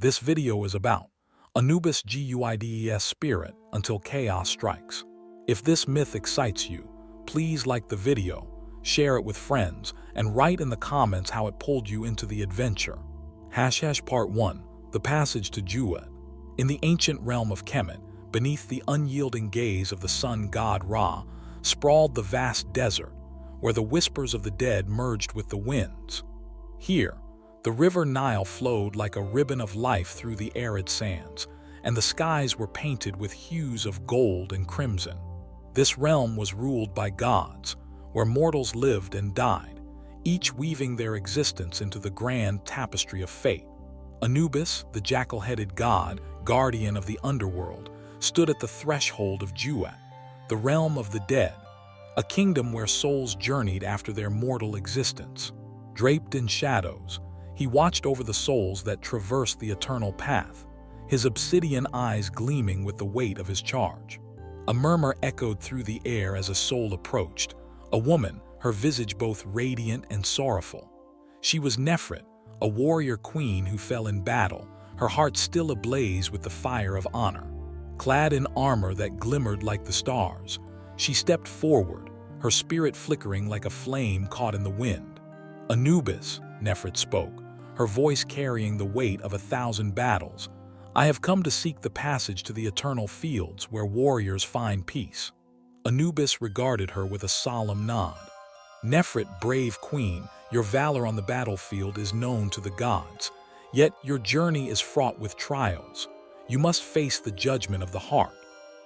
this video is about Anubis Guides spirit until chaos strikes. If this myth excites you, please like the video, share it with friends, and write in the comments how it pulled you into the adventure. Part 1. The Passage to Juet. In the ancient realm of Kemet, beneath the unyielding gaze of the sun god Ra, sprawled the vast desert, where the whispers of the dead merged with the winds. Here, the river Nile flowed like a ribbon of life through the arid sands, and the skies were painted with hues of gold and crimson. This realm was ruled by gods, where mortals lived and died, each weaving their existence into the grand tapestry of fate. Anubis, the jackal-headed god, guardian of the underworld, stood at the threshold of Juet, the realm of the dead, a kingdom where souls journeyed after their mortal existence. Draped in shadows, he watched over the souls that traversed the eternal path, his obsidian eyes gleaming with the weight of his charge. A murmur echoed through the air as a soul approached, a woman, her visage both radiant and sorrowful. She was Nefret, a warrior queen who fell in battle, her heart still ablaze with the fire of honor. Clad in armor that glimmered like the stars, she stepped forward, her spirit flickering like a flame caught in the wind. Anubis, Nefret spoke, her voice carrying the weight of 1,000 battles. I have come to seek the passage to the eternal fields where warriors find peace. Anubis regarded her with a solemn nod. Nefret, brave queen, your valor on the battlefield is known to the gods, yet your journey is fraught with trials. You must face the judgment of the heart.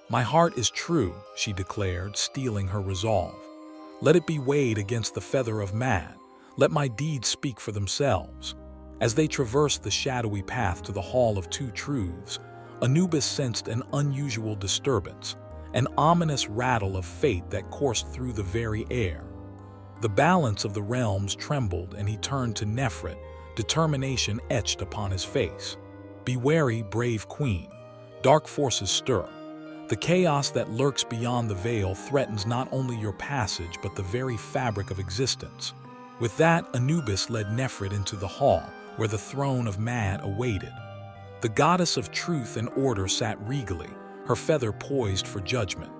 My heart is true, she declared, steeling her resolve. Let it be weighed against the feather of man. Let my deeds speak for themselves. As they traversed the shadowy path to the Hall of Two Truths, Anubis sensed an unusual disturbance, an ominous rattle of fate that coursed through the very air. The balance of the realms trembled, and he turned to Nefret, determination etched upon his face. Be wary, brave queen. Dark forces stir. The chaos that lurks beyond the veil threatens not only your passage but the very fabric of existence. With that, Anubis led Nefret into the hall, where the throne of Mad awaited. The goddess of truth and order sat regally, her feather poised for judgment.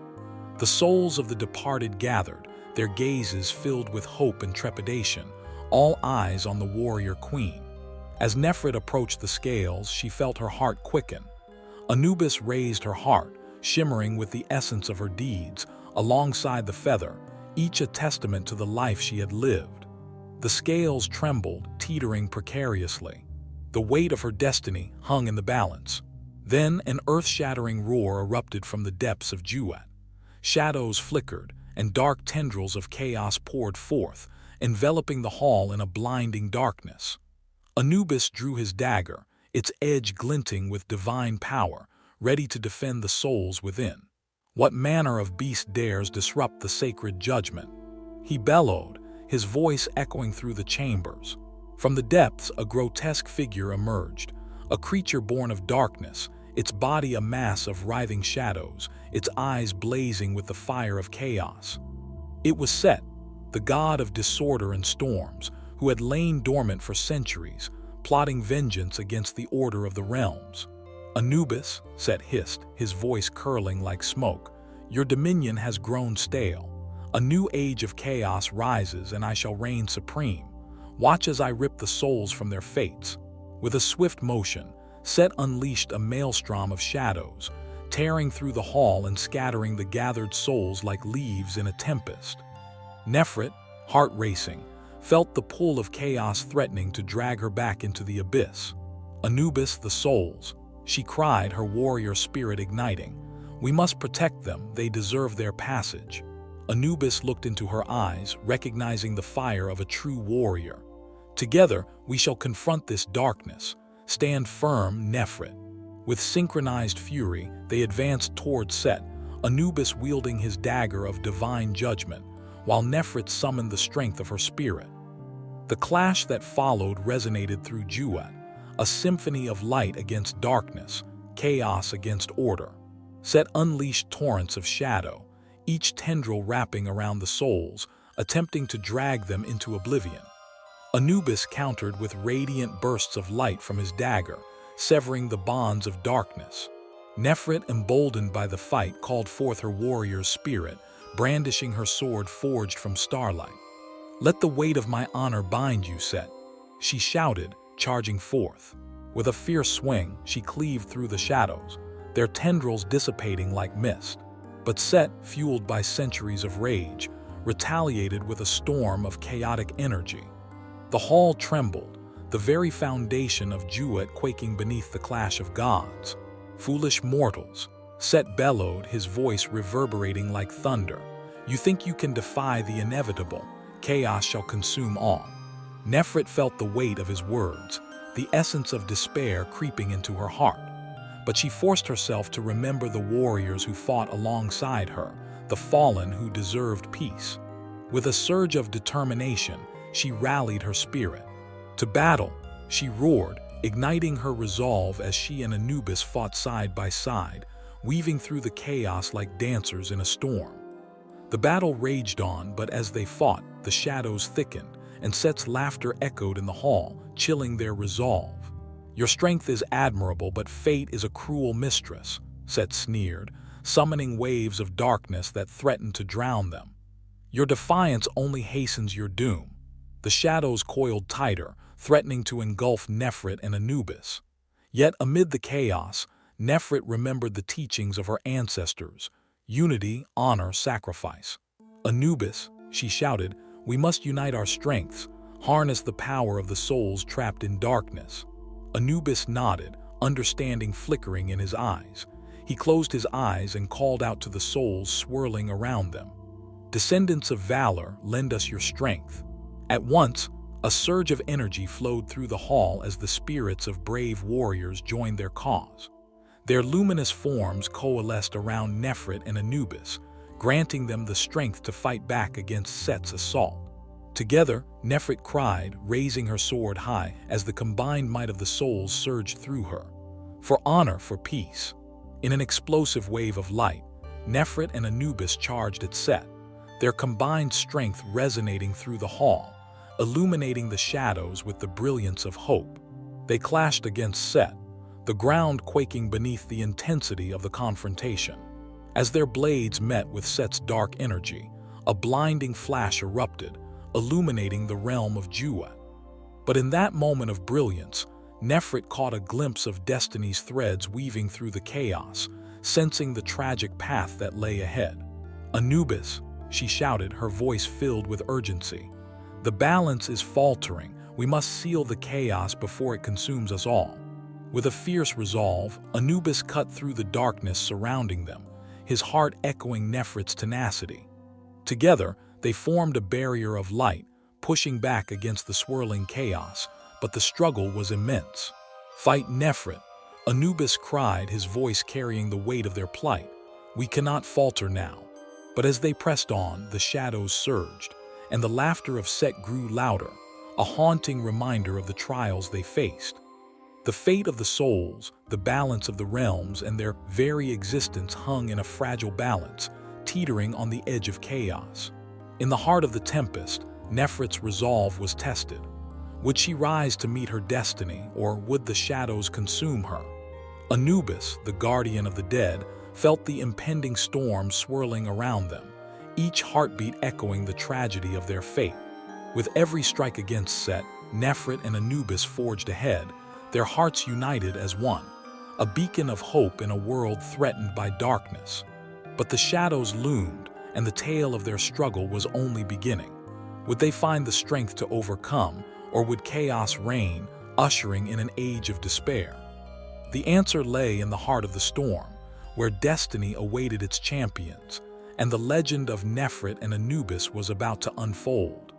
The souls of the departed gathered, their gazes filled with hope and trepidation, all eyes on the warrior queen. As Nefret approached the scales, she felt her heart quicken. Anubis raised her heart, shimmering with the essence of her deeds, alongside the feather, each a testament to the life she had lived. The scales trembled, teetering precariously. The weight of her destiny hung in the balance. Then an earth-shattering roar erupted from the depths of Juet. Shadows flickered, and dark tendrils of chaos poured forth, enveloping the hall in a blinding darkness. Anubis drew his dagger, its edge glinting with divine power, ready to defend the souls within. What manner of beast dares disrupt the sacred judgment? He bellowed, his voice echoing through the chambers. From the depths, a grotesque figure emerged, a creature born of darkness, its body a mass of writhing shadows, its eyes blazing with the fire of chaos. It was Set, the god of disorder and storms, who had lain dormant for centuries, plotting vengeance against the order of the realms. Anubis, Set hissed, his voice curling like smoke, your dominion has grown stale. A new age of chaos rises, and I shall reign supreme. Watch as I rip the souls from their fates. With a swift motion, Set unleashed a maelstrom of shadows, tearing through the hall and scattering the gathered souls like leaves in a tempest. Nefret, heart racing, felt the pull of chaos threatening to drag her back into the abyss. Anubis, the souls, she cried, her warrior spirit igniting. We must protect them, they deserve their passage. Anubis looked into her eyes, recognizing the fire of a true warrior. Together, we shall confront this darkness. Stand firm, Nefret. With synchronized fury, they advanced toward Set, Anubis wielding his dagger of divine judgment, while Nefret summoned the strength of her spirit. The clash that followed resonated through Juet, a symphony of light against darkness, chaos against order. Set unleashed torrents of shadow, each tendril wrapping around the souls, attempting to drag them into oblivion. Anubis countered with radiant bursts of light from his dagger, severing the bonds of darkness. Nefret, emboldened by the fight, called forth her warrior's spirit, brandishing her sword forged from starlight. "Let the weight of my honor bind you, Set," she shouted, charging forth. With a fierce swing, she cleaved through the shadows, their tendrils dissipating like mist. But Set, fueled by centuries of rage, retaliated with a storm of chaotic energy. The hall trembled, the very foundation of Jewett quaking beneath the clash of gods. "Foolish mortals," Set bellowed, his voice reverberating like thunder. "You think you can defy the inevitable? Chaos shall consume all." Nefret felt the weight of his words, the essence of despair creeping into her heart. But she forced herself to remember the warriors who fought alongside her, the fallen who deserved peace. With a surge of determination, she rallied her spirit. "To battle!" she roared, igniting her resolve as she and Anubis fought side by side, weaving through the chaos like dancers in a storm. The battle raged on, but as they fought, the shadows thickened, and Set's laughter echoed in the hall, chilling their resolve. "Your strength is admirable, but fate is a cruel mistress," Set sneered, summoning waves of darkness that threatened to drown them. "Your defiance only hastens your doom." The shadows coiled tighter, threatening to engulf Nefret and Anubis. Yet amid the chaos, Nefret remembered the teachings of her ancestors: unity, honor, sacrifice. "Anubis," she shouted, "we must unite our strengths, harness the power of the souls trapped in darkness." Anubis nodded, understanding flickering in his eyes. He closed his eyes and called out to the souls swirling around them. "Descendants of valor, lend us your strength." At once, a surge of energy flowed through the hall as the spirits of brave warriors joined their cause. Their luminous forms coalesced around Nefret and Anubis, granting them the strength to fight back against Set's assault. Together, Nefret cried, raising her sword high as the combined might of the souls surged through her. "For honor, for peace." In an explosive wave of light, Nefret and Anubis charged at Set, their combined strength resonating through the hall, illuminating the shadows with the brilliance of hope. They clashed against Set, the ground quaking beneath the intensity of the confrontation. As their blades met with Set's dark energy, a blinding flash erupted, illuminating the realm of Jewett. But in that moment of brilliance, Nefret caught a glimpse of destiny's threads weaving through the chaos, sensing the tragic path that lay ahead. "Anubis," she shouted, her voice filled with urgency. "The balance is faltering. We must seal the chaos before it consumes us all." With a fierce resolve, Anubis cut through the darkness surrounding them, his heart echoing Nefret's tenacity. Together, they formed a barrier of light, pushing back against the swirling chaos, but the struggle was immense. "Fight, Nefret," Anubis cried, his voice carrying the weight of their plight. "We cannot falter now." But as they pressed on, the shadows surged, and the laughter of Set grew louder, a haunting reminder of the trials they faced. The fate of the souls, the balance of the realms, and their very existence hung in a fragile balance, teetering on the edge of chaos. In the heart of the tempest, Nefret's resolve was tested. Would she rise to meet her destiny, or would the shadows consume her? Anubis, the guardian of the dead, felt the impending storm swirling around them, each heartbeat echoing the tragedy of their fate. With every strike against Set, Nefret and Anubis forged ahead, their hearts united as one, a beacon of hope in a world threatened by darkness. But the shadows loomed, and the tale of their struggle was only beginning. Would they find the strength to overcome, or would chaos reign, ushering in an age of despair? The answer lay in the heart of the storm, where destiny awaited its champions, and the legend of Nefret and Anubis was about to unfold.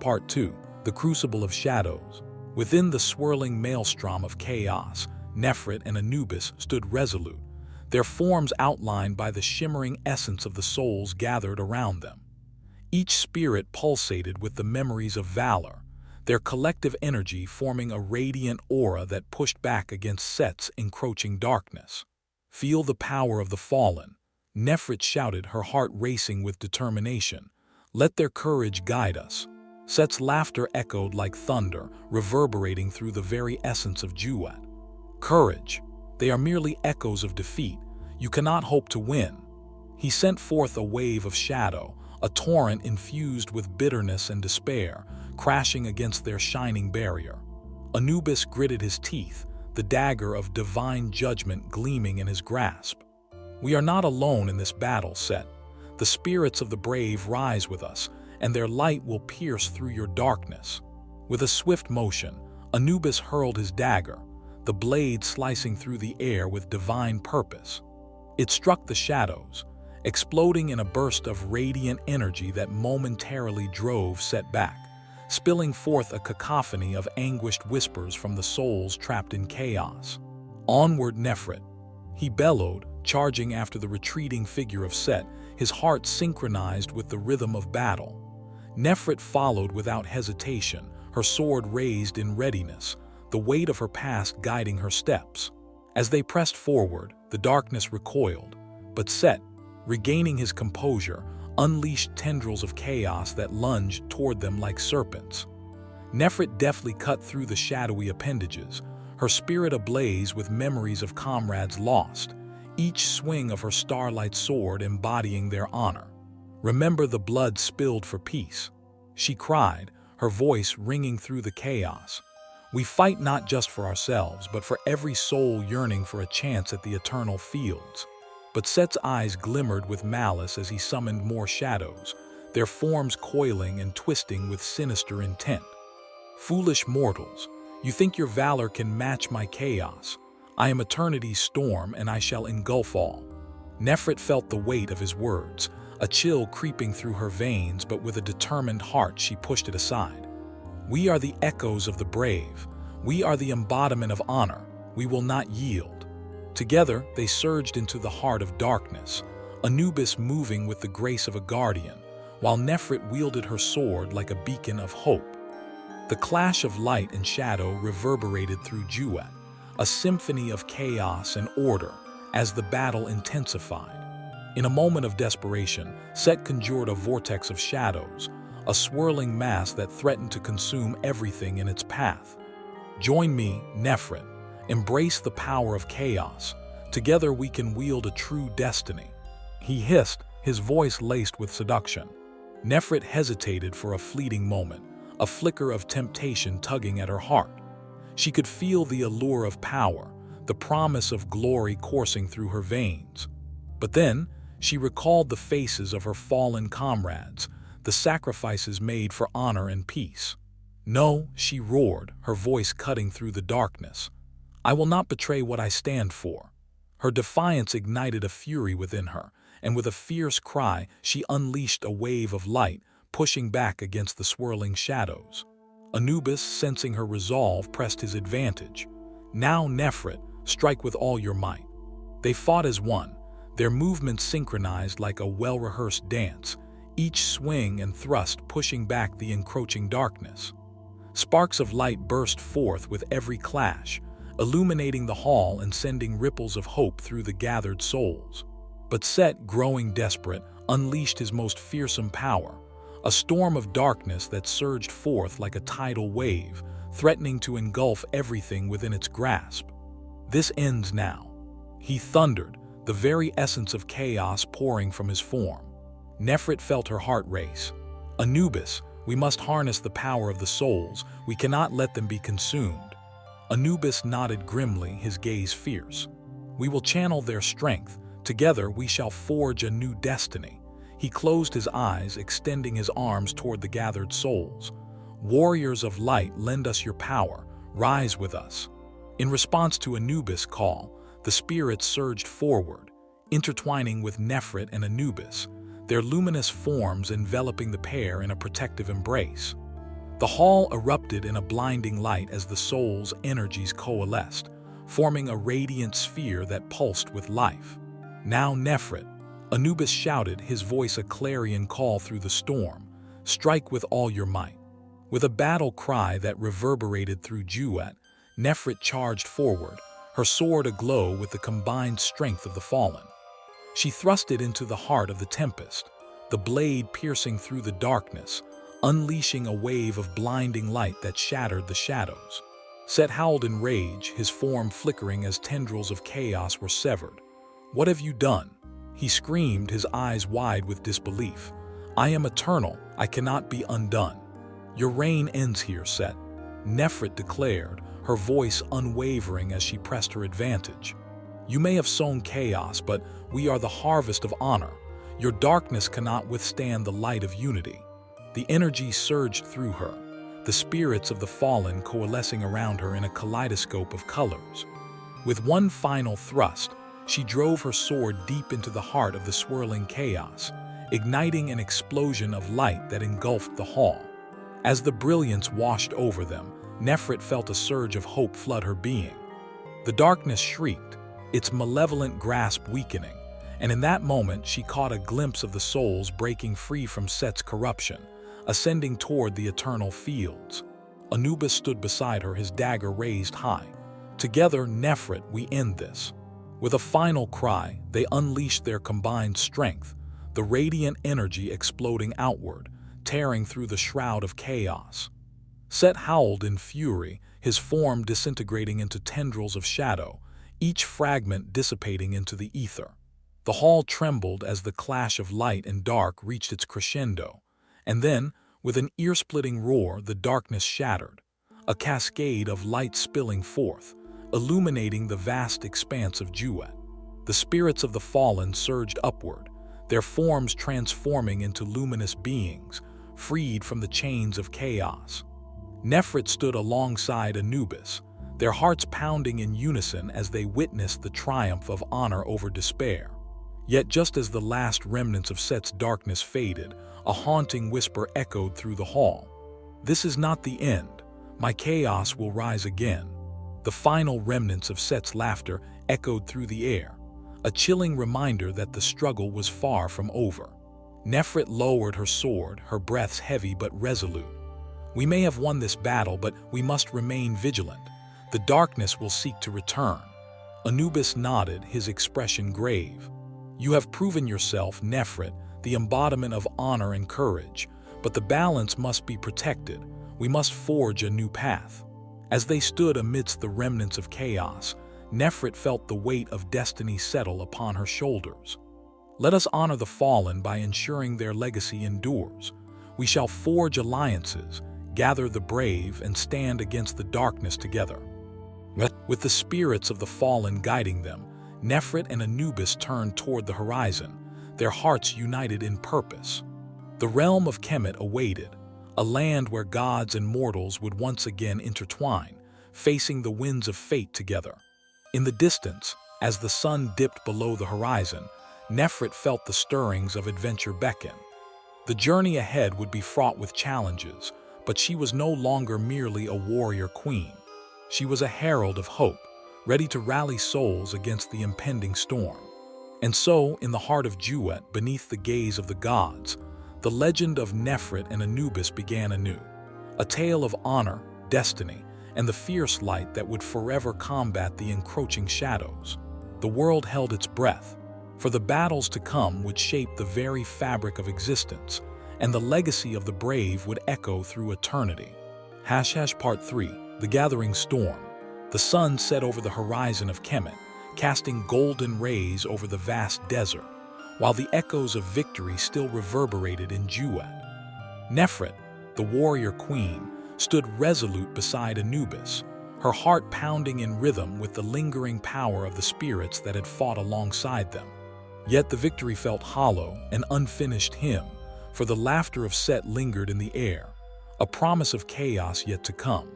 Part 2, The Crucible of Shadows. Within the swirling maelstrom of chaos, Nefret and Anubis stood resolute, their forms outlined by the shimmering essence of the souls gathered around them. Each spirit pulsated with the memories of valor, their collective energy forming a radiant aura that pushed back against Set's encroaching darkness. "Feel the power of the fallen," Nefret shouted, her heart racing with determination. "Let their courage guide us." Set's laughter echoed like thunder, reverberating through the very essence of Jewett. Courage. They are merely echoes of defeat. You cannot hope to win. He sent forth a wave of shadow, a torrent infused with bitterness and despair, crashing against their shining barrier. Anubis gritted his teeth, the dagger of divine judgment gleaming in his grasp. We are not alone in this battle, Set. The spirits of the brave rise with us, and their light will pierce through your darkness. With a swift motion, Anubis hurled his dagger, the blade slicing through the air with divine purpose. It struck the shadows, exploding in a burst of radiant energy that momentarily drove Set back, spilling forth a cacophony of anguished whispers from the souls trapped in chaos. Onward, Nefret! He bellowed, charging after the retreating figure of Set, his heart synchronized with the rhythm of battle. Nefret followed without hesitation, her sword raised in readiness, the weight of her past guiding her steps. As they pressed forward, the darkness recoiled, but Set, regaining his composure, unleashed tendrils of chaos that lunged toward them like serpents. Nefret deftly cut through the shadowy appendages, her spirit ablaze with memories of comrades lost, each swing of her starlight sword embodying their honor. Remember the blood spilled for peace, she cried, her voice ringing through the chaos. We fight not just for ourselves, but for every soul yearning for a chance at the eternal fields. But Set's eyes glimmered with malice as he summoned more shadows, their forms coiling and twisting with sinister intent. Foolish mortals, you think your valor can match my chaos. I am eternity's storm, and I shall engulf all. Nefret felt the weight of his words, a chill creeping through her veins, but with a determined heart she pushed it aside. We are the echoes of the brave. We are the embodiment of honor. We will not yield. Together, they surged into the heart of darkness, Anubis moving with the grace of a guardian, while Nefret wielded her sword like a beacon of hope. The clash of light and shadow reverberated through Juet, a symphony of chaos and order, as the battle intensified. In a moment of desperation, Set conjured a vortex of shadows, a swirling mass that threatened to consume everything in its path. Join me, Nefret. Embrace the power of chaos. Together we can wield a true destiny. He hissed, his voice laced with seduction. Nefret hesitated for a fleeting moment, a flicker of temptation tugging at her heart. She could feel the allure of power, the promise of glory coursing through her veins. But then, she recalled the faces of her fallen comrades, the sacrifices made for honor and peace. No, she roared, her voice cutting through the darkness. I will not betray what I stand for. Her defiance ignited a fury within her, and with a fierce cry, she unleashed a wave of light, pushing back against the swirling shadows. Anubis, sensing her resolve, pressed his advantage. Now, Nefret, strike with all your might. They fought as one, their movements synchronized like a well-rehearsed dance, each swing and thrust pushing back the encroaching darkness. Sparks of light burst forth with every clash, illuminating the hall and sending ripples of hope through the gathered souls. But Set, growing desperate, unleashed his most fearsome power, a storm of darkness that surged forth like a tidal wave, threatening to engulf everything within its grasp. This ends now, he thundered, the very essence of chaos pouring from his form. Nefret felt her heart race. Anubis, we must harness the power of the souls, we cannot let them be consumed. Anubis nodded grimly, his gaze fierce. We will channel their strength. Together we shall forge a new destiny. He closed his eyes, extending his arms toward the gathered souls. Warriors of light, lend us your power. Rise with us. In response to Anubis' call, the spirits surged forward, intertwining with Nefret and Anubis, their luminous forms enveloping the pair in a protective embrace. The hall erupted in a blinding light as the soul's energies coalesced, forming a radiant sphere that pulsed with life. Now, Nefret, Anubis shouted, his voice a clarion call through the storm, strike with all your might. With a battle cry that reverberated through Juet, Nefret charged forward, her sword aglow with the combined strength of the fallen. She thrust it into the heart of the tempest, the blade piercing through the darkness, unleashing a wave of blinding light that shattered the shadows. Set howled in rage, his form flickering as tendrils of chaos were severed. "What have you done?" he screamed, his eyes wide with disbelief. "I am eternal, I cannot be undone." "Your reign ends here, Set," Nefret declared, her voice unwavering as she pressed her advantage. "You may have sown chaos, but we are the harvest of honor. Your darkness cannot withstand the light of unity." The energy surged through her, the spirits of the fallen coalescing around her in a kaleidoscope of colors. With one final thrust, she drove her sword deep into the heart of the swirling chaos, igniting an explosion of light that engulfed the hall. As the brilliance washed over them, Nefret felt a surge of hope flood her being. The darkness shrieked, its malevolent grasp weakening, and in that moment she caught a glimpse of the souls breaking free from Set's corruption, ascending toward the eternal fields. Anubis stood beside her, his dagger raised high. "Together, Nefret, we end this." With a final cry, they unleashed their combined strength, the radiant energy exploding outward, tearing through the shroud of chaos. Set howled in fury, his form disintegrating into tendrils of shadow, each fragment dissipating into the ether. The hall trembled as the clash of light and dark reached its crescendo, and then, with an ear-splitting roar, the darkness shattered, a cascade of light spilling forth, illuminating the vast expanse of Juet. The spirits of the fallen surged upward, their forms transforming into luminous beings, freed from the chains of chaos. Nefret stood alongside Anubis, their hearts pounding in unison as they witnessed the triumph of honor over despair. Yet just as the last remnants of Set's darkness faded, a haunting whisper echoed through the hall. "This is not the end. My chaos will rise again." The final remnants of Set's laughter echoed through the air, a chilling reminder that the struggle was far from over. Nefret lowered her sword, her breaths heavy but resolute. "We may have won this battle, but we must remain vigilant. The darkness will seek to return." Anubis nodded, his expression grave. "You have proven yourself, Nefret, the embodiment of honor and courage, but the balance must be protected. We must forge a new path." As they stood amidst the remnants of chaos, Nefret felt the weight of destiny settle upon her shoulders. "Let us honor the fallen by ensuring their legacy endures. We shall forge alliances, gather the brave, and stand against the darkness together." With the spirits of the fallen guiding them, Nefret and Anubis turned toward the horizon, their hearts united in purpose. The realm of Kemet awaited, a land where gods and mortals would once again intertwine, facing the winds of fate together. In the distance, as the sun dipped below the horizon, Nefret felt the stirrings of adventure beckon. The journey ahead would be fraught with challenges, but she was no longer merely a warrior queen. She was a herald of hope, ready to rally souls against the impending storm. And so, in the heart of Juet, beneath the gaze of the gods, the legend of Nefret and Anubis began anew, a tale of honor, destiny, and the fierce light that would forever combat the encroaching shadows. The world held its breath, for the battles to come would shape the very fabric of existence, and the legacy of the brave would echo through eternity. Part 3, The Gathering Storm. The sun set over the horizon of Kemet, casting golden rays over the vast desert, while the echoes of victory still reverberated in Juet. Nefret, the warrior queen, stood resolute beside Anubis, her heart pounding in rhythm with the lingering power of the spirits that had fought alongside them. Yet the victory felt hollow, an unfinished hymn, for the laughter of Set lingered in the air, a promise of chaos yet to come.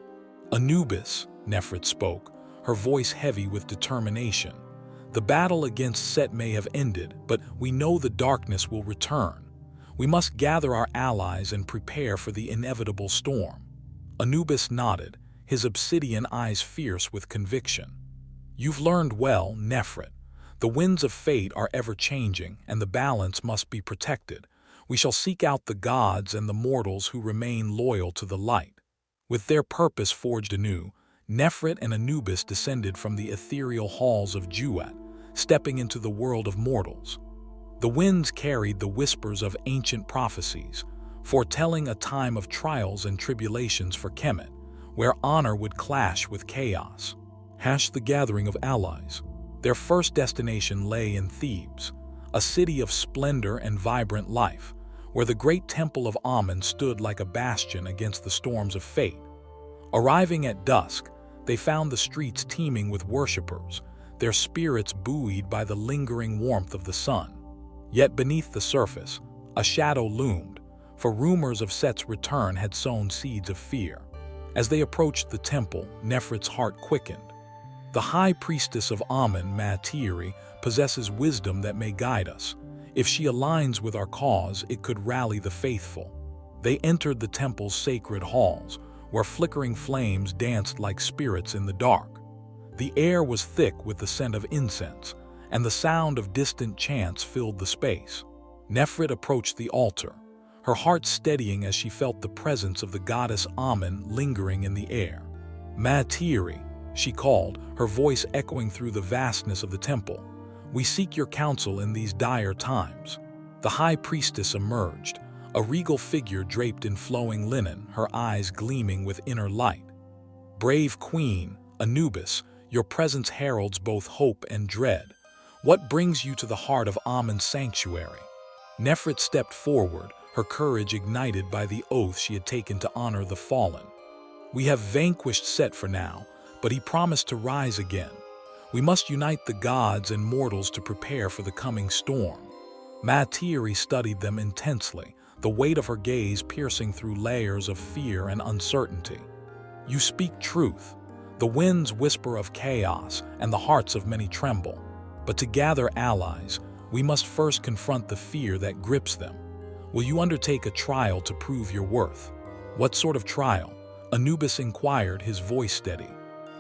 "Anubis," Nefret spoke, her voice heavy with determination. "The battle against Set may have ended, but we know the darkness will return. We must gather our allies and prepare for the inevitable storm." Anubis nodded, his obsidian eyes fierce with conviction. "You've learned well, Nefret. The winds of fate are ever-changing, and the balance must be protected. We shall seek out the gods and the mortals who remain loyal to the light." With their purpose forged anew, Nefret and Anubis descended from the ethereal halls of Juet, stepping into the world of mortals. The winds carried the whispers of ancient prophecies, foretelling a time of trials and tribulations for Kemet, where honor would clash with chaos. The gathering of allies. Their first destination lay in Thebes, a city of splendor and vibrant life, where the great temple of Ammon stood like a bastion against the storms of fate. Arriving at dusk, they found the streets teeming with worshippers, their spirits buoyed by the lingering warmth of the sun. Yet beneath the surface, a shadow loomed, for rumors of Set's return had sown seeds of fear. As they approached the temple, Nefret's heart quickened. The high priestess of Ammon, Mythica, possesses wisdom that may guide us. If she aligns with our cause, it could rally the faithful. They entered the temple's sacred halls, where flickering flames danced like spirits in the dark. The air was thick with the scent of incense, and the sound of distant chants filled the space. Nefret approached the altar, her heart steadying as she felt the presence of the goddess Ammon lingering in the air. Mythica, she called, her voice echoing through the vastness of the temple. We seek your counsel in these dire times. The high priestess emerged, a regal figure draped in flowing linen, her eyes gleaming with inner light. Brave queen, Anubis, your presence heralds both hope and dread. What brings you to the heart of Ammon's sanctuary? Nefret stepped forward, her courage ignited by the oath she had taken to honor the fallen. We have vanquished Set for now, but he promised to rise again. We must unite the gods and mortals to prepare for the coming storm. Mythica studied them intensely, the weight of her gaze piercing through layers of fear and uncertainty. You speak truth. The winds whisper of chaos, and the hearts of many tremble. But to gather allies, we must first confront the fear that grips them. Will you undertake a trial to prove your worth? What sort of trial? Anubis inquired, his voice steady.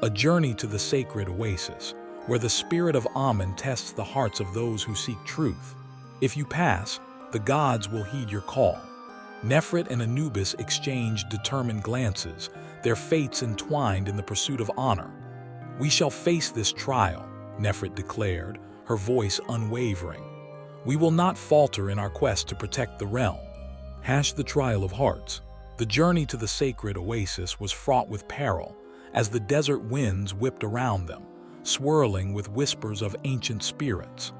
A journey to the sacred oasis, where the spirit of Ammon tests the hearts of those who seek truth. If you pass, the gods will heed your call. Nefret and Anubis exchanged determined glances, their fates entwined in the pursuit of honor. We shall face this trial, Nefret declared, her voice unwavering. We will not falter in our quest to protect the realm. The trial of hearts. The journey to the sacred oasis was fraught with peril, as the desert winds whipped around them, swirling with whispers of ancient spirits.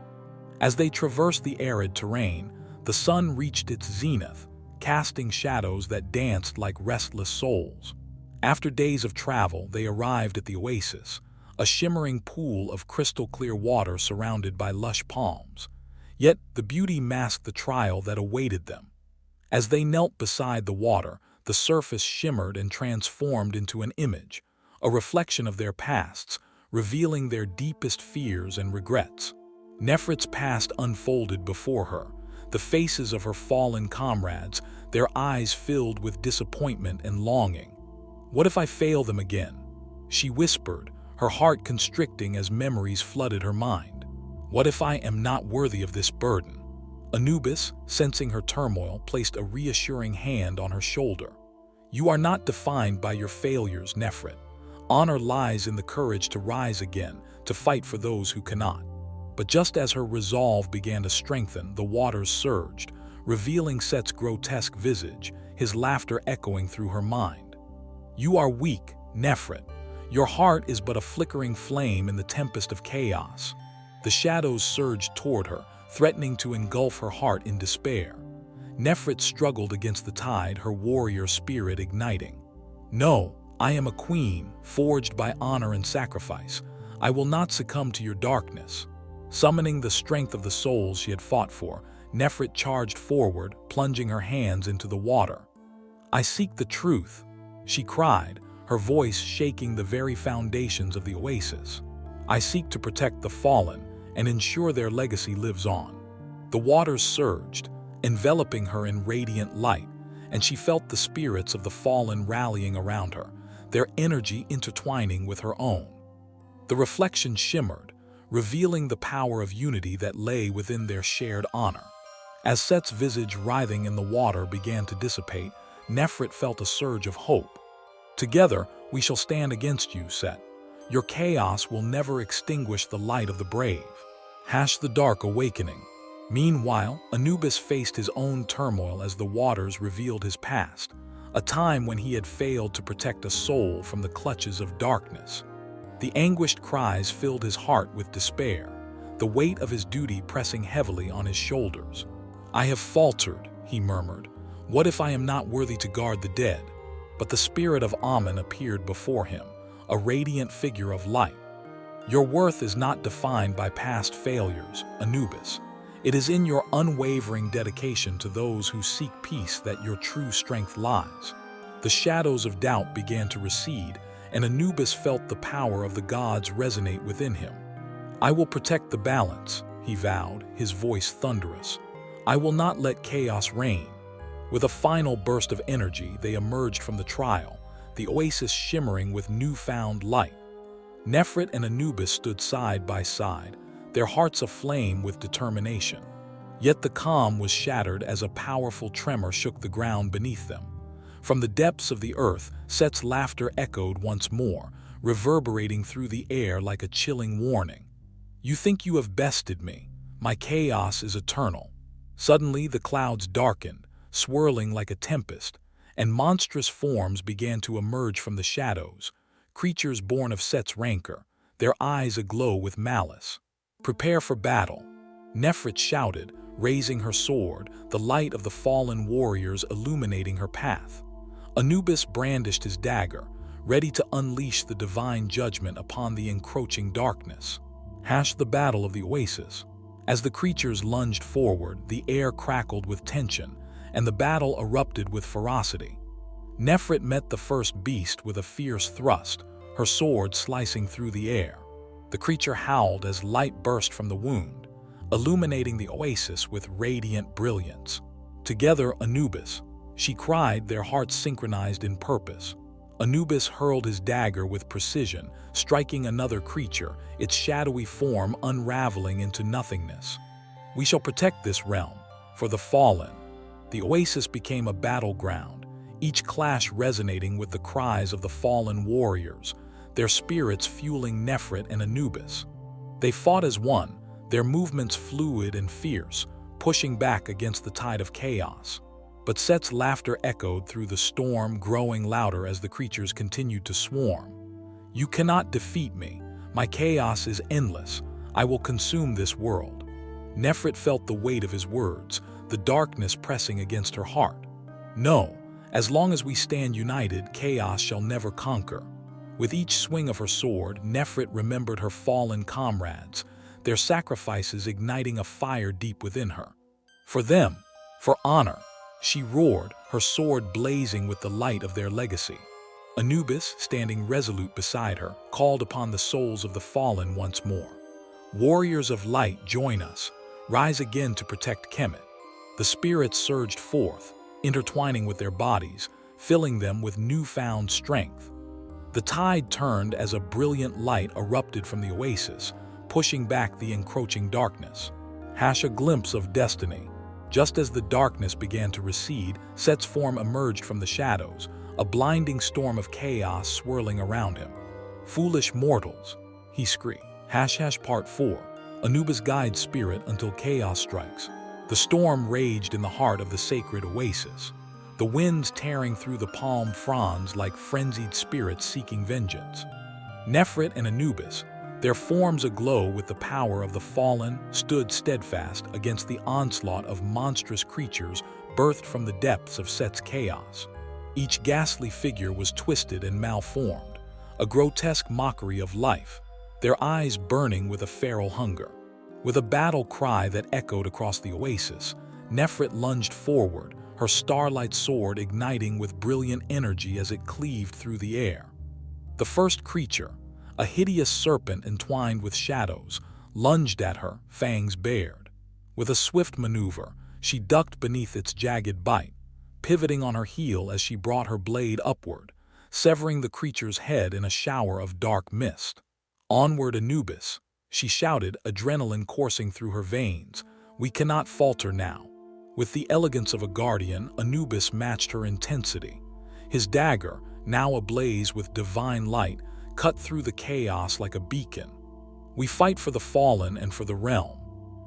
As they traversed the arid terrain, the sun reached its zenith, casting shadows that danced like restless souls. After days of travel, they arrived at the oasis, a shimmering pool of crystal-clear water surrounded by lush palms. Yet the beauty masked the trial that awaited them. As they knelt beside the water, the surface shimmered and transformed into an image, a reflection of their pasts, revealing their deepest fears and regrets. Nefret's past unfolded before her, the faces of her fallen comrades, their eyes filled with disappointment and longing. What if I fail them again? She whispered, her heart constricting as memories flooded her mind. What if I am not worthy of this burden? Anubis, sensing her turmoil, placed a reassuring hand on her shoulder. You are not defined by your failures, Nefret. Honor lies in the courage to rise again, to fight for those who cannot. But just as her resolve began to strengthen, the waters surged, revealing Set's grotesque visage, his laughter echoing through her mind. You are weak, Nefret. Your heart is but a flickering flame in the tempest of chaos. The shadows surged toward her, threatening to engulf her heart in despair. Nefret struggled against the tide, her warrior spirit igniting. No, I am a queen, forged by honor and sacrifice. I will not succumb to your darkness. Summoning the strength of the souls she had fought for, Nefret charged forward, plunging her hands into the water. I seek the truth, she cried, her voice shaking the very foundations of the oasis. I seek to protect the fallen and ensure their legacy lives on. The waters surged, enveloping her in radiant light, and she felt the spirits of the fallen rallying around her, their energy intertwining with her own. The reflection shimmered, revealing the power of unity that lay within their shared honor. As Set's visage writhing in the water began to dissipate, Nefret felt a surge of hope. Together, we shall stand against you, Set. Your chaos will never extinguish the light of the brave. The dark awakening. Meanwhile, Anubis faced his own turmoil as the waters revealed his past, a time when he had failed to protect a soul from the clutches of darkness. The anguished cries filled his heart with despair, the weight of his duty pressing heavily on his shoulders. "I have faltered," he murmured. "What if I am not worthy to guard the dead?" But the spirit of Amun appeared before him, a radiant figure of light. "Your worth is not defined by past failures, Anubis. It is in your unwavering dedication to those who seek peace that your true strength lies." The shadows of doubt began to recede, and Anubis felt the power of the gods resonate within him. "I will protect the balance," he vowed, his voice thunderous. "I will not let chaos reign." With a final burst of energy, they emerged from the trial, the oasis shimmering with newfound light. Nefret and Anubis stood side by side, their hearts aflame with determination. Yet the calm was shattered as a powerful tremor shook the ground beneath them. From the depths of the earth, Set's laughter echoed once more, reverberating through the air like a chilling warning. "You think you have bested me. My chaos is eternal." Suddenly the clouds darkened, swirling like a tempest, and monstrous forms began to emerge from the shadows, creatures born of Set's rancor, their eyes aglow with malice. "Prepare for battle," Nefret shouted, raising her sword, the light of the fallen warriors illuminating her path. Anubis brandished his dagger, ready to unleash the divine judgment upon the encroaching darkness. The battle of the oasis. As the creatures lunged forward, the air crackled with tension, and the battle erupted with ferocity. Nefret met the first beast with a fierce thrust, her sword slicing through the air. The creature howled as light burst from the wound, illuminating the oasis with radiant brilliance. "Together, Anubis," she cried, their hearts synchronized in purpose. Anubis hurled his dagger with precision, striking another creature, its shadowy form unraveling into nothingness. "We shall protect this realm, for the fallen." The oasis became a battleground, each clash resonating with the cries of the fallen warriors, their spirits fueling Nefret and Anubis. They fought as one, their movements fluid and fierce, pushing back against the tide of chaos. But Set's laughter echoed through the storm, growing louder as the creatures continued to swarm. "You cannot defeat me. My chaos is endless. I will consume this world." Nefret felt the weight of his words, the darkness pressing against her heart. "No, as long as we stand united, chaos shall never conquer." With each swing of her sword, Nefret remembered her fallen comrades, their sacrifices igniting a fire deep within her. For them, for honor, she roared, her sword blazing with the light of their legacy. Anubis, standing resolute beside her, called upon the souls of the fallen once more. "Warriors of light, join us. Rise again to protect Kemet." The spirits surged forth, intertwining with their bodies, filling them with newfound strength. The tide turned as a brilliant light erupted from the oasis, pushing back the encroaching darkness. A glimpse of destiny. Just as the darkness began to recede, Set's form emerged from the shadows, a blinding storm of chaos swirling around him. "Foolish mortals," he screamed. Part 4. Anubis guides spirit until chaos strikes. The storm raged in the heart of the sacred oasis, the winds tearing through the palm fronds like frenzied spirits seeking vengeance. Nefret and Anubis, their forms aglow with the power of the fallen, stood steadfast against the onslaught of monstrous creatures birthed from the depths of Set's chaos. Each ghastly figure was twisted and malformed, a grotesque mockery of life, their eyes burning with a feral hunger. With a battle cry that echoed across the oasis, Nefret lunged forward, her starlight sword igniting with brilliant energy as it cleaved through the air. The first creature, a hideous serpent entwined with shadows, lunged at her, fangs bared. With a swift maneuver, she ducked beneath its jagged bite, pivoting on her heel as she brought her blade upward, severing the creature's head in a shower of dark mist. "Onward, Anubis," she shouted, adrenaline coursing through her veins. "We cannot falter now." With the elegance of a guardian, Anubis matched her intensity. His dagger, now ablaze with divine light, cut through the chaos like a beacon. "We fight for the fallen and for the realm,"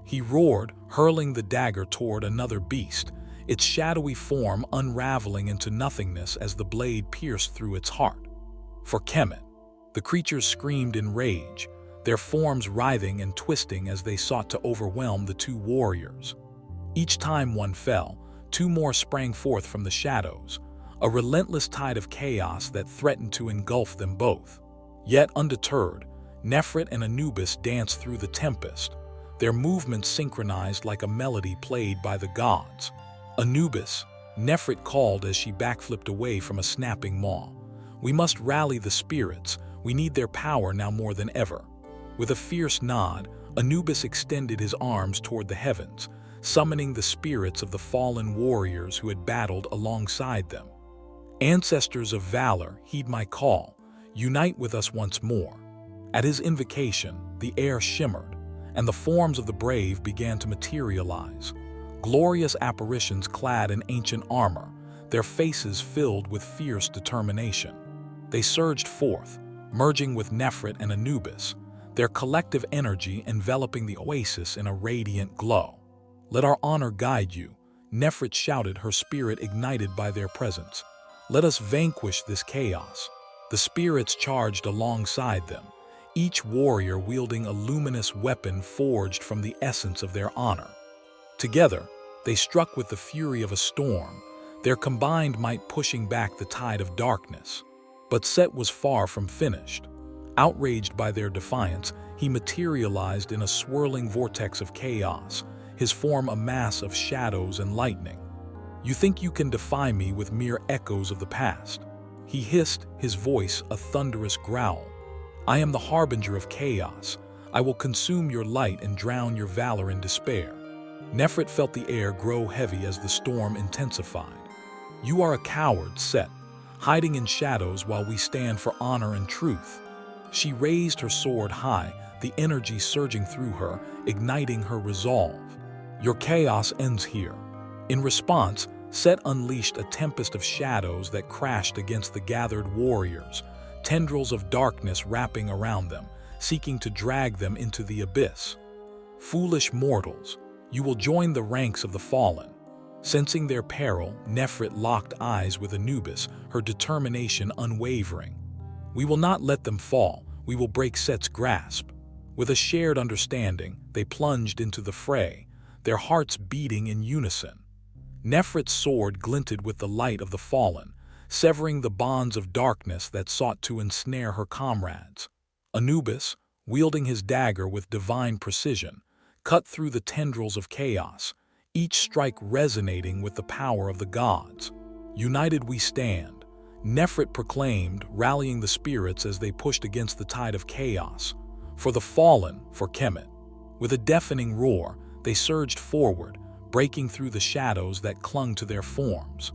he roared, hurling the dagger toward another beast, its shadowy form unraveling into nothingness as the blade pierced through its heart. For Kemet, the creatures screamed in rage, their forms writhing and twisting as they sought to overwhelm the two warriors. Each time one fell, two more sprang forth from the shadows, a relentless tide of chaos that threatened to engulf them both. Yet undeterred, Nefret and Anubis danced through the tempest, their movements synchronized like a melody played by the gods. Anubis, Nefret called as she backflipped away from a snapping maw. "We must rally the spirits, we need their power now more than ever." With a fierce nod, Anubis extended his arms toward the heavens, summoning the spirits of the fallen warriors who had battled alongside them. "Ancestors of valor, heed my call, unite with us once more." At his invocation, the air shimmered, and the forms of the brave began to materialize. Glorious apparitions clad in ancient armor, their faces filled with fierce determination. They surged forth, merging with Nefret and Anubis, their collective energy enveloping the oasis in a radiant glow. "Let our honor guide you," Nefret shouted, her spirit ignited by their presence. "Let us vanquish this chaos." The spirits charged alongside them, each warrior wielding a luminous weapon forged from the essence of their honor. Together, they struck with the fury of a storm, their combined might pushing back the tide of darkness. But Set was far from finished. Outraged by their defiance, he materialized in a swirling vortex of chaos, his form a mass of shadows and lightning. "You think you can defy me with mere echoes of the past?" he hissed, his voice a thunderous growl. "I am the harbinger of chaos. I will consume your light and drown your valor in despair." Nefret felt the air grow heavy as the storm intensified. "You are a coward, Set, hiding in shadows while we stand for honor and truth." She raised her sword high, the energy surging through her, igniting her resolve. "Your chaos ends here." In response, Set unleashed a tempest of shadows that crashed against the gathered warriors, tendrils of darkness wrapping around them, seeking to drag them into the abyss. "Foolish mortals, you will join the ranks of the fallen." Sensing their peril, Nefret locked eyes with Anubis, her determination unwavering. "We will not let them fall, we will break Set's grasp." With a shared understanding, they plunged into the fray, their hearts beating in unison. Nefret's sword glinted with the light of the fallen, severing the bonds of darkness that sought to ensnare her comrades. Anubis, wielding his dagger with divine precision, cut through the tendrils of chaos, each strike resonating with the power of the gods. "United we stand," Nefret proclaimed, rallying the spirits as they pushed against the tide of chaos. "For the fallen, for Kemet." With a deafening roar, they surged forward, breaking through the shadows that clung to their forms.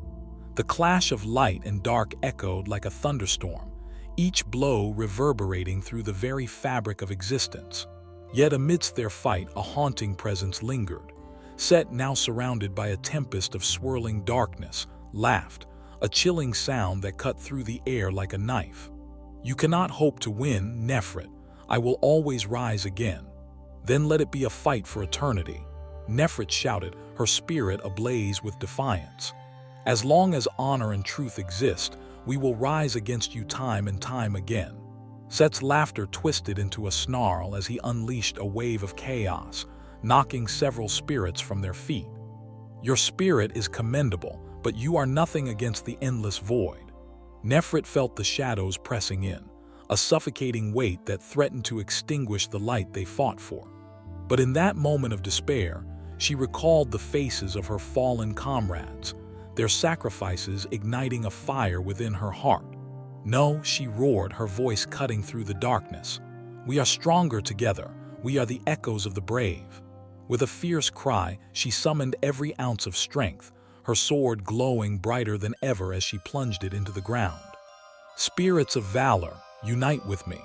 The clash of light and dark echoed like a thunderstorm, each blow reverberating through the very fabric of existence. Yet amidst their fight, a haunting presence lingered. Set, now surrounded by a tempest of swirling darkness, laughed, a chilling sound that cut through the air like a knife. "You cannot hope to win, Nefret. I will always rise again." "Then let it be a fight for eternity," Nefret shouted, her spirit ablaze with defiance. "As long as honor and truth exist, we will rise against you time and time again." Set's laughter twisted into a snarl as he unleashed a wave of chaos, knocking several spirits from their feet. "Your spirit is commendable, but you are nothing against the endless void." Nefret felt the shadows pressing in, a suffocating weight that threatened to extinguish the light they fought for. But in that moment of despair, she recalled the faces of her fallen comrades, their sacrifices igniting a fire within her heart. "No," she roared, her voice cutting through the darkness. "We are stronger together. We are the echoes of the brave." With a fierce cry, she summoned every ounce of strength, her sword glowing brighter than ever as she plunged it into the ground. "Spirits of valor, unite with me."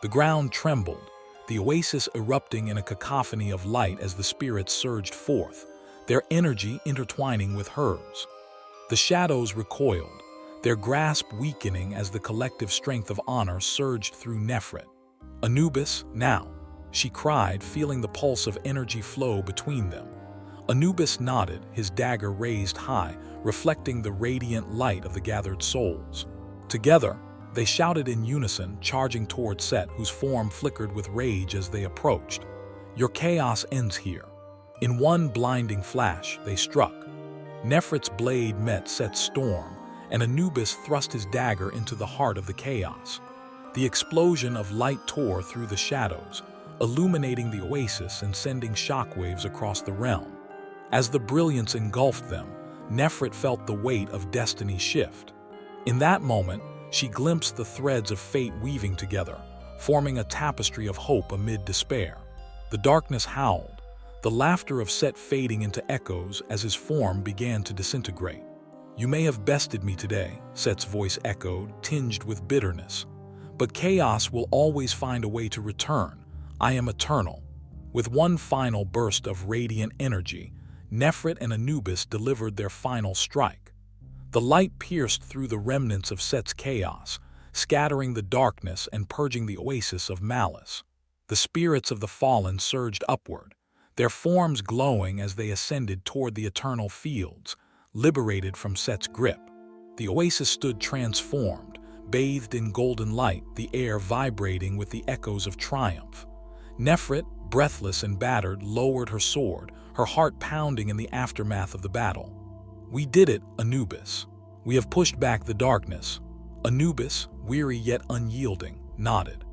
The ground trembled, the oasis erupting in a cacophony of light as the spirits surged forth, their energy intertwining with hers. The shadows recoiled, their grasp weakening as the collective strength of honor surged through Nefret. "Anubis, now!" she cried, feeling the pulse of energy flow between them. Anubis nodded, his dagger raised high, reflecting the radiant light of the gathered souls. Together, they shouted in unison, charging toward Set, whose form flickered with rage as they approached. "Your chaos ends here." In one blinding flash, they struck. Nefret's blade met Set's storm, and Anubis thrust his dagger into the heart of the chaos. The explosion of light tore through the shadows, illuminating the oasis and sending shockwaves across the realm. As the brilliance engulfed them, Nefret felt the weight of destiny shift. In that moment, she glimpsed the threads of fate weaving together, forming a tapestry of hope amid despair. The darkness howled, the laughter of Set fading into echoes as his form began to disintegrate. "You may have bested me today," Set's voice echoed, tinged with bitterness. "But chaos will always find a way to return. I am eternal." With one final burst of radiant energy, Nefret and Anubis delivered their final strike. The light pierced through the remnants of Set's chaos, scattering the darkness and purging the oasis of malice. The spirits of the fallen surged upward, their forms glowing as they ascended toward the eternal fields, liberated from Set's grip. The oasis stood transformed, bathed in golden light, the air vibrating with the echoes of triumph. Nefret, breathless and battered, lowered her sword, her heart pounding in the aftermath of the battle. "We did it, Anubis. We have pushed back the darkness." Anubis, weary yet unyielding, nodded.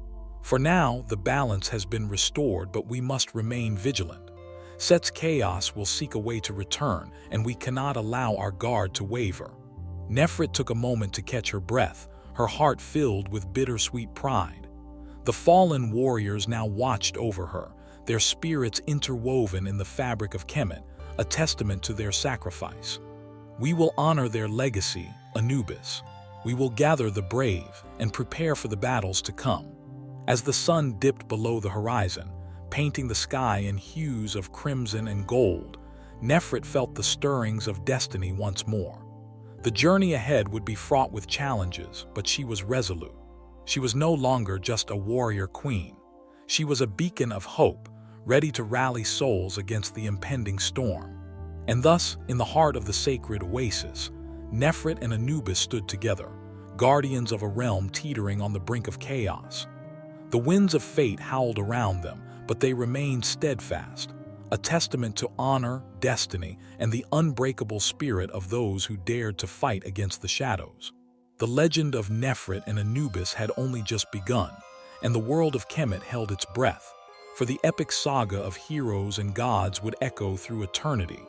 "For now, the balance has been restored, but we must remain vigilant. Set's chaos will seek a way to return, and we cannot allow our guard to waver." Nefret took a moment to catch her breath, her heart filled with bittersweet pride. The fallen warriors now watched over her, their spirits interwoven in the fabric of Kemet, a testament to their sacrifice. "We will honor their legacy, Anubis. We will gather the brave and prepare for the battles to come." As the sun dipped below the horizon, painting the sky in hues of crimson and gold, Nefret felt the stirrings of destiny once more. The journey ahead would be fraught with challenges, but she was resolute. She was no longer just a warrior queen. She was a beacon of hope, ready to rally souls against the impending storm. And thus, in the heart of the sacred oasis, Nefret and Anubis stood together, guardians of a realm teetering on the brink of chaos. The winds of fate howled around them, but they remained steadfast, a testament to honor, destiny, and the unbreakable spirit of those who dared to fight against the shadows. The legend of Nefret and Anubis had only just begun, and the world of Kemet held its breath, for the epic saga of heroes and gods would echo through eternity,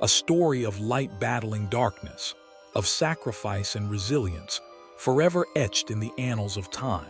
a story of light battling darkness, of sacrifice and resilience, forever etched in the annals of time.